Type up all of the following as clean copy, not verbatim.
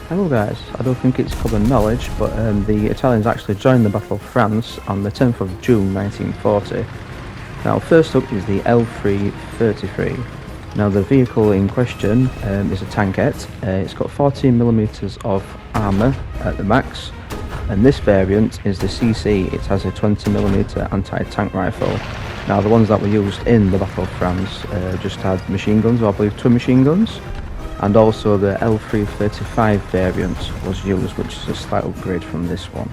Hello guys, I don't think it's common knowledge, but the Italians actually joined the Battle of France on the 10th of June 1940. Now first up is the L333. Now the vehicle in question is a tankette. It's got 14mm of armour at the max, and this variant is the CC. It has a 20mm anti-tank rifle. Now the ones that were used in the Battle of France just had machine guns, or I believe twin machine guns. And also the L335 variant was used, which is a slight upgrade from this one.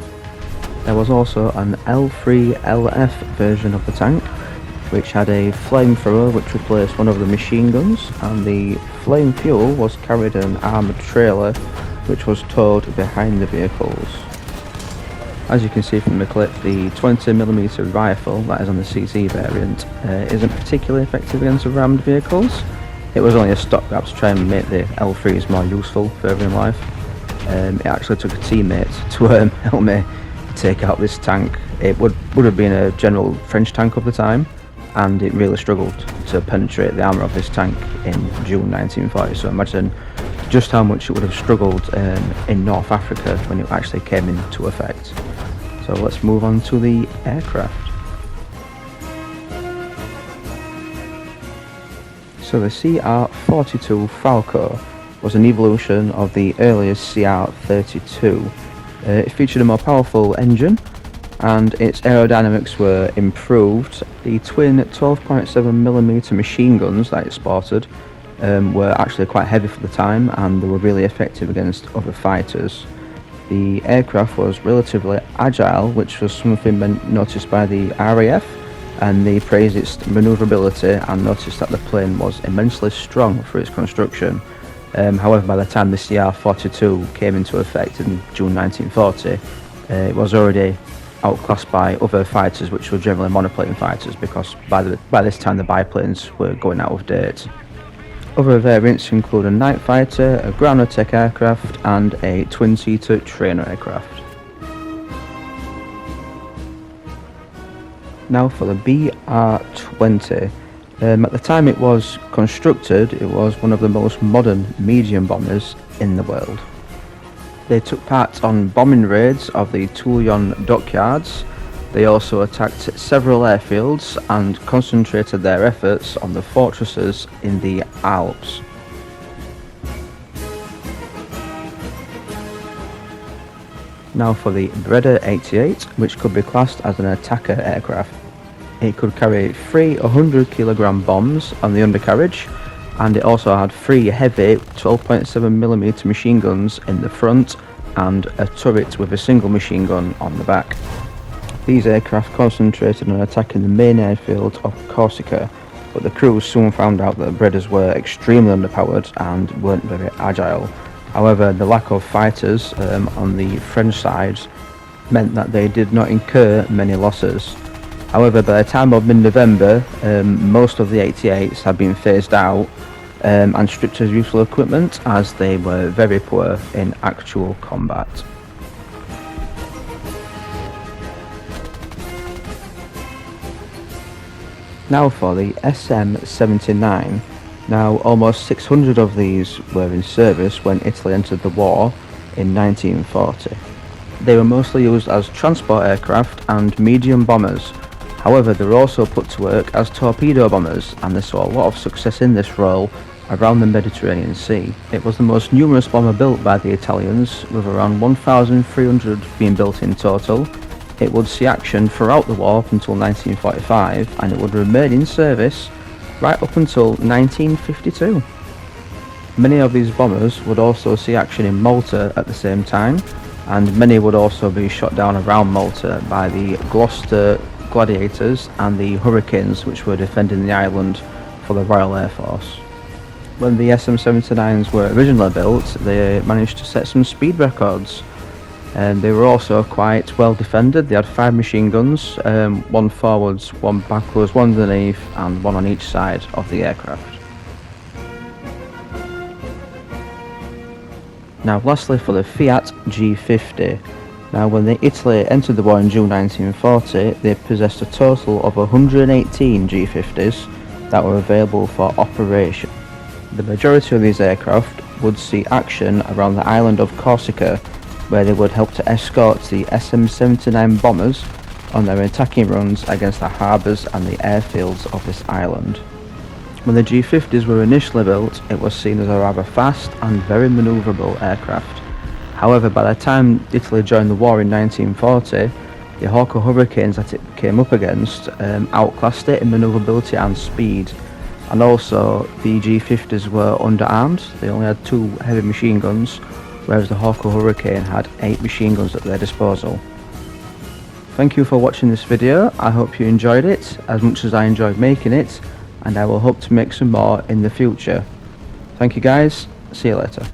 There was also an L3LF version of the tank, which had a flamethrower which replaced one of the machine guns, and the flame fuel was carried in an armoured trailer which was towed behind the vehicles. As you can see from the clip, the 20mm rifle that is on the CC variant isn't particularly effective against rammed vehicles. It was only a stopgap to try and make the L3s more useful further in life. It actually took a teammate to help me take out this tank. It would have been a general French tank of the time, and it really struggled to penetrate the armour of this tank in June 1940. So imagine just how much it would have struggled in North Africa when it actually came into effect. So let's move on to the aircraft. So the CR42 Falco was an evolution of the earliest CR32. It featured a more powerful engine and its aerodynamics were improved. The twin 12.7mm machine guns that it sported were actually quite heavy for the time, and they were really effective against other fighters. The aircraft was relatively agile, which was something noticed by the RAF, and they praised its manoeuvrability and noticed that the plane was immensely strong for its construction. However, by the time the CR42 came into effect in June 1940, it was already outclassed by other fighters, which were generally monoplane fighters, because by this time the biplanes were going out of date. Other variants include a night fighter, a ground attack aircraft, and a twin-seater trainer aircraft. Now for the BR20. At the time it was constructed, it was one of the most modern medium bombers in the world. They took part on bombing raids of the Toulon dockyards. They also attacked several airfields and concentrated their efforts on the fortresses in the Alps. Now for the Breer 88, which could be classed as an attacker aircraft. It could carry 3 100kg bombs on the undercarriage, and it also had 3 heavy 12.7mm machine guns in the front and a turret with a single machine gun on the back. These aircraft concentrated on attacking the main airfield of Corsica, but the crews soon found out that the Breers were extremely underpowered and weren't very agile. However, the lack of fighters on the French side meant that they did not incur many losses. However, by the time of mid-November, most of the 88s had been phased out and stripped as useful equipment, as they were very poor in actual combat. Now for the SM-79. Now, almost 600 of these were in service when Italy entered the war in 1940. They were mostly used as transport aircraft and medium bombers. However, they were also put to work as torpedo bombers, and they saw a lot of success in this role around the Mediterranean Sea. It was the most numerous bomber built by the Italians, with around 1,300 being built in total. It would see action throughout the war up until 1945, and it would remain in service right up until 1952. Many of these bombers would also see action in Malta at the same time, and many would also be shot down around Malta by the Gloucester Gladiators and the Hurricanes, which were defending the island for the Royal Air Force. When the SM-79s were originally built, they managed to set some speed records, and they were also quite well defended. They had 5 machine guns, 1 forwards, 1 backwards, 1 underneath, and 1 on each side of the aircraft. Now lastly for the Fiat G50. Now when Italy entered the war in June 1940, they possessed a total of 118 G50s that were available for operation. The majority of these aircraft would see action around the island of Corsica, where they would help to escort the SM-79 bombers on their attacking runs against the harbours and the airfields of this island. When the G50s were initially built, it was seen as a rather fast and very manoeuvrable aircraft. However, by the time Italy joined the war in 1940, the Hawker Hurricanes that it came up against outclassed it in manoeuvrability and speed. And also, the G50s were underarmed. They only had 2 heavy machine guns, whereas the Hawker Hurricane had 8 machine guns at their disposal. Thank you for watching this video. I hope you enjoyed it as much as I enjoyed making it, and I will hope to make some more in the future. Thank you guys, see you later.